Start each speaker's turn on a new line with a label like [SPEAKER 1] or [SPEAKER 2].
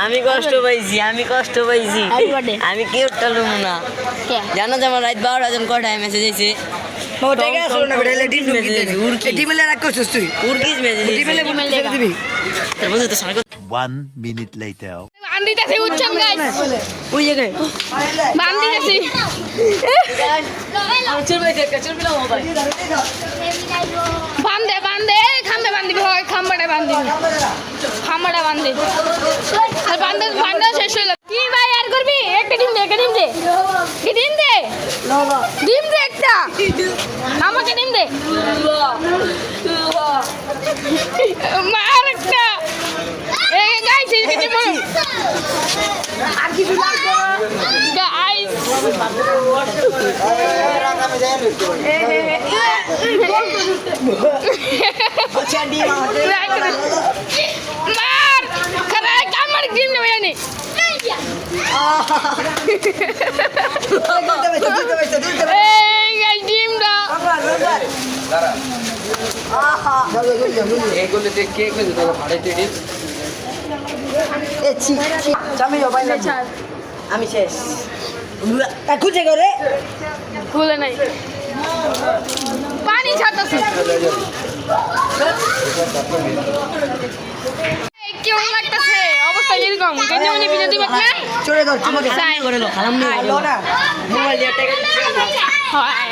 [SPEAKER 1] আমি কষ্ট পাইছি আমি কষ্ট পাইছি আমি কি উঠতে লুমু না জানো যে আমার রাত 12টা জন কটায় মেসেজ আইছে
[SPEAKER 2] One minute later.
[SPEAKER 3] বান্দিতেছি উচ্চম গাইস
[SPEAKER 1] ওই জায়গায়
[SPEAKER 3] বান্দিতেছি বান্দে বান্দে খাম্বে বান্দিবি হয় খাম্বাটা বান্দিবি খাম্বাটা বান্দি আর বান্দা বান্দা শেষ হইল কি ভাই আর করবি একটা ডিম দে একটা ডিম দে কি ডিম দে ডিম দে একটা আমাকে ডিম দে মার একটা এই গাইস এই কি বল আর কিছু লাগবে গাইস মার খারা কামড় ডিম নেবে জানি এই গাইস ডিম দাও
[SPEAKER 4] এগুলো দেখে কে কইছে তোরা ভাড়াইতে দিস
[SPEAKER 1] আমি শেষ খুঁজে করে
[SPEAKER 3] খুলে নাই পানি ছাড়তেছি কেমন লাগতেছে অবস্থা এরকম কেন মানে ভিডিও দিবে না
[SPEAKER 1] চলে দাও আমাকে সাইন করে দাও খালাম না মোবাইল দিয়ে টাকা
[SPEAKER 3] হয়